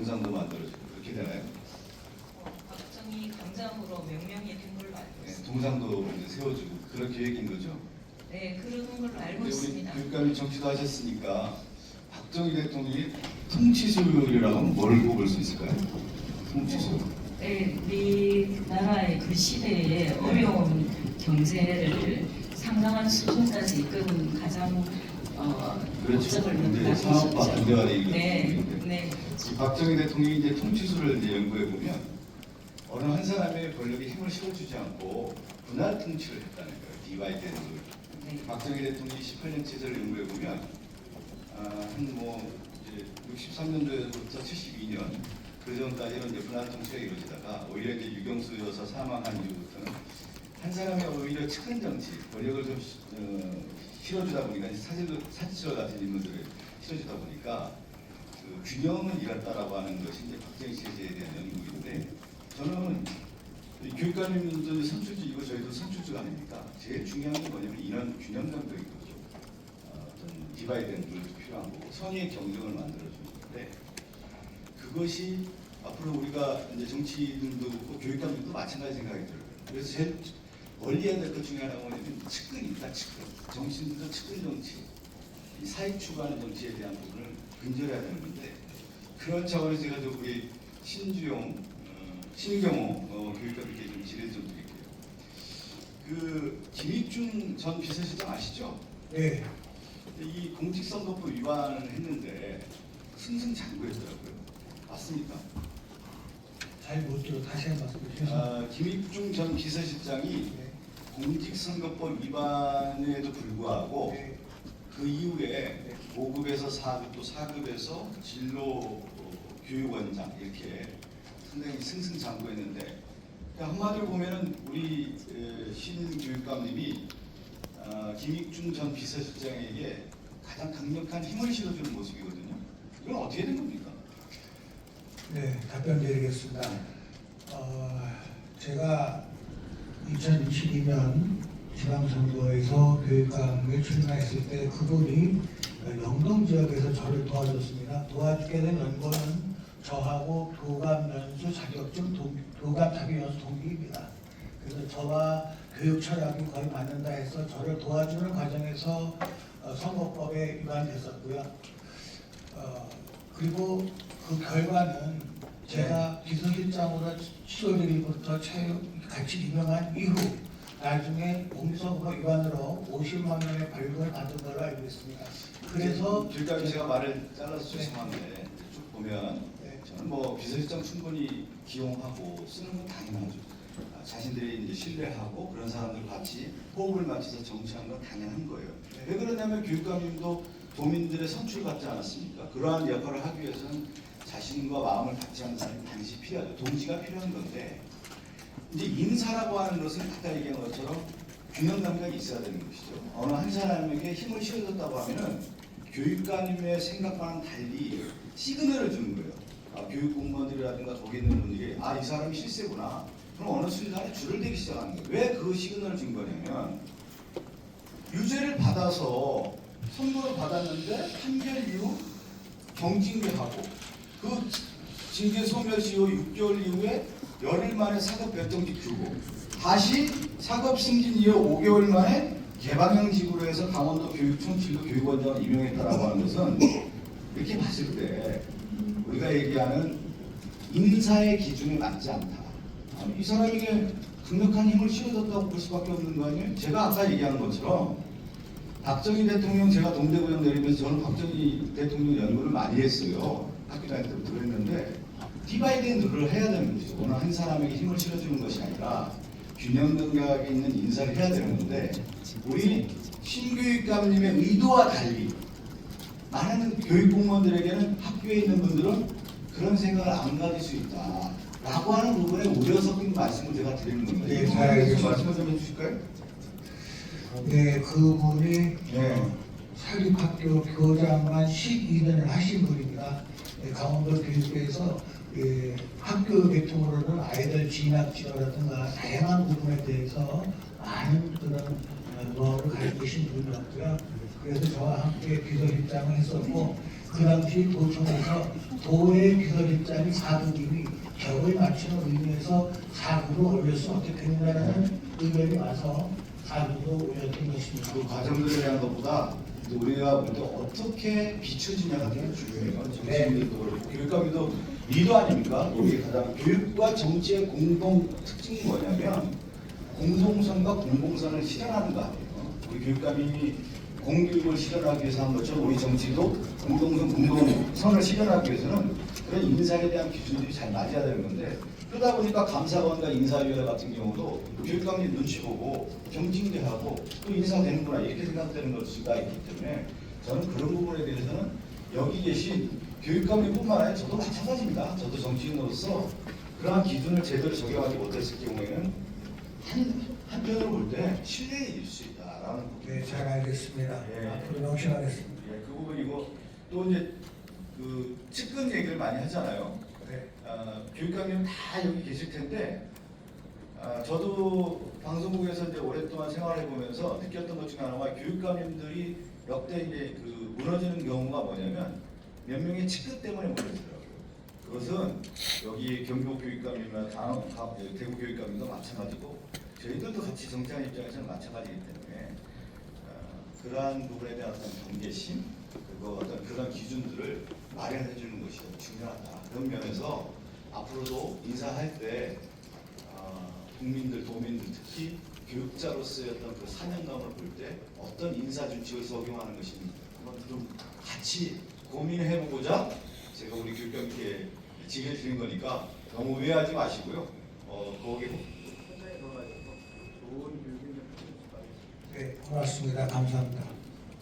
동상도 만들어주고 그렇게 되나요? 박정희 강장으로 명명이 된 걸로 알고 네, 있습니다. 동상도 이제 세워주고 그런 계획인 거죠. 네, 그런 걸로 알고 우리 있습니다. 교육감이 정치도 하셨으니까 박정희 대통령이 통치수요이라고 하면 뭘 꼽을 수 있을까요? 통치수요. 네, 우리나라의 그 시대에 어려운 경제를 상당한 수준까지 이끈 가장 그렇죠. 목적을 근데 가지고 산업화 있었죠. 부대화를 이끌 네, 네. 이 박정희 대통령이 이제 통치수를 이제 연구해 보면 어느 한 사람의 권력에 힘을 실어주지 않고 분할 통치를 했다는 거예요. 디바이드 앤 룰. 네. 박정희 대통령이 18년 체제를 연구해 보면 한뭐 63년도에서부터 72년 그 전까지는 이제 분할 통치가 이루어지다가 오히려 이제 유경수 여사 사망한 이후부터는 한 사람의 오히려 측근 정치 권력을 좀 실어주다 보니까 사지처 같은 인물들을 실어주다 보니까 그 균형을 잃었다라고 하는 것이 이제 박정희 체제에 대한 연구인데 저는 교육관님도 선출직이고 저희도 선출직 아닙니까? 제일 중요한 건 뭐냐면 인원 균형 감독인 거죠. 어떤 디바이드 앤 룰도 필요한 거고 선의의 경쟁을 만들어주는 건데 그것이 앞으로 우리가 이제 정치인들도 그렇고 교육감들도 마찬가지 생각이 들어요. 그래서 제일 멀리 해야 될 것 중에 하나가 뭐냐면 측근입니다. 측근. 정치인들도 측근 정치, 이 사익 추구하는 정치에 대한 부분을 근절해야 되는 건데 그런 차원에서 제가 좀 우리 신경호 교육감님께 좀 질의 좀 드릴게요. 그 김익중 전 비서실장 아시죠? 네. 이 공직선거법 위반을 했는데 승승장구했더라고요. 맞습니까? 잘 못 들어 다시 한번 말씀해 주세요. 김익중 전 비서실장이 네. 공직선거법 위반에도 불구하고 네. 그 이후에 5급에서 4급 또 4급에서 진로 교육원장 이렇게 상당히 승승장구했는데 한마디로 보면은 우리 신 교육감님이 김익중 전 비서실장에게 가장 강력한 힘을 실어주는 모습이거든요. 이건 어떻게 된 겁니까? 네, 답변 드리겠습니다. 제가 2022년 지방선거에서 교육감을 출마했을 때 그분이 영동 지역에서 저를 도와줬습니다. 도와주게 된 연고는 저하고 교감 연수 자격증 교감 자격 연수 동기입니다. 그래서 저와 교육 철학이 거의 맞는다 해서 저를 도와주는 과정에서 선거법에 위반됐었고요. 그리고 그 결과는 제가 비서실장으로 7월 1일부터 같이 임명한 이후 나중에 공직선거법 위반으로 50만 원의 벌금을 받은 걸로 알고 있습니다. 그래서 교육감이 제가 말을 잘라서 죄송한데 쭉 보면 네. 저는 뭐 비서실장 충분히 기용하고 쓰는 건 당연하죠. 자신들이 이제 신뢰하고 그런 사람들 같이 호흡을 맞춰서 정치하는 건 당연한 거예요. 네. 왜 그러냐면 교육감님도 도민들의 선출받지 않았습니까? 그러한 역할을 하기 위해서는 자신과 마음을 같이 하는 사람이 반드시 필요하죠. 동지가 필요한 건데 이제 인사라고 하는 것은 아까 얘기한 것처럼 균형 감각이 있어야 되는 것이죠. 어느 한 사람에게 힘을 실어줬다고 하면은 교육감님의 생각과는 달리 시그널을 주는 거예요. 교육 공무원들이라든가 거기 있는 분들이 이 사람이 실세구나. 그럼 어느 순간에 줄을 대기 시작하는 거예요. 왜 그 시그널을 준 거냐면 유죄를 받아서 선고를 받았는데 판결 이후 경징계하고 그 징계 소멸시 이후 6개월 이후에 열흘 만에 사급 별정직 주고 다시 사급 승진 이후 5개월 만에 개방형직으로 해서 강원도 교육청 진로 교육원장을 임명했다라고 하는 것은 이렇게 봤을 때 우리가 얘기하는 인사의 기준에 맞지 않다. 이 사람에게 강력한 힘을 실어줬다고 볼 수밖에 없는 거 아니에요? 제가 아까 얘기한 것처럼 박정희 대통령 제가 동대구역 내리면서 저는 박정희 대통령 연구를 많이 했어요. 학교 다닐 때부터 그랬는데 디바이드 앤 룰을 해야 되는 거죠. 어느 한 사람에게 힘을 실어주는 것이 아니라 균형 감각이 있는 인사를 해야 되는 건데 우리 신교육감님의 의도와 달리 많은 교육 공무원들에게는 학교에 있는 분들은 그런 생각을 안 가질 수 있다 라고 하는 부분에 우려 섞인 말씀을 제가 드리는 겁니다. 네, 이 잘 알겠습니다. 말씀을 좀 해주실까요? 네, 그분이 네. 사립학교 교장만 12년을 하신 분입니다. 네, 강원도 교육부에서 학교 계통으로는 아이들 진학 지도라든가 다양한 부분에 대해서 많은 그런 노하우를 가지고 계신 분이었고요. 그래서 저와 함께 비서실장을 했었고 그 당시 도청에서 도의 비서실장이 4급이니 격을 맞추는 의미에서 4급으로 올릴 수 없게 된다는 의견이 와서 4급으로 올렸던 것입니다. 그 과정들에 대한 것보다 이제 우리가 볼 때 어떻게 비춰지냐가 되게 중요해요. 정치인들도 그렇고 교육감도 리더 아닙니까? 우리 가장 교육과 정치의 공동 특징이 뭐냐면 공동선과 공공선을 실현하는 거 아니에요. 우리 교육감이 공교육을 실현하기 위해서 한 것처럼 우리 정치도 공동선, 공동선을 실현하기 위해서는 그런 인사에 대한 기준들이 잘 맞아야 되는 건데 그러다 보니까 감사관과 인사위원회 같은 경우도 교육감이 눈치 보고 경징계하고 또 인사되는구나 이렇게 생각되는 것이 있기 때문에 저는 그런 부분에 대해서는 여기 계신 교육감뿐만 아니라 저도 마찬가지입니다. 저도 정치인으로서 그러한 기준을 제대로 적용하지 못했을 경우에는 한편으로 볼 때 신뢰에 이를 수 있다라는 부분. 네, 잘 알겠습니다. 예. 앞으로 명심하겠습니다. 예, 그 부분이고 또 이제 그 측근 얘기를 많이 하잖아요. 네. 교육감님 다 여기 계실 텐데 저도 방송국에서 이제 오랫동안 생활해 보면서 느꼈던 것 중에 하나가 교육감님들이 역대 이제 그 무너지는 경우가 뭐냐면 몇 명의 측근 때문에 무너지더라고요. 그것은 여기 경북 교육감님이나 대구 교육감님도 마찬가지고 저희들도 같이 정치하는 입장에서는 마찬가지이기 때문에 그러한 부분에 대한 어떤 경계심 그리고 어떤 그런 기준들을 마련해 주는 것이 중요하다. 그런 면에서 앞으로도 인사할 때 국민들, 도민들 특히 교육자로서의 어떤 그 사명감을 볼 때 어떤 인사 준칙을 적용하는 것인지 한번 좀 같이 고민해보고자 제가 우리 교육감께 지게 드린 거니까 너무 오해하지 마시고요. 거기에 네, 고맙습니다. 감사합니다.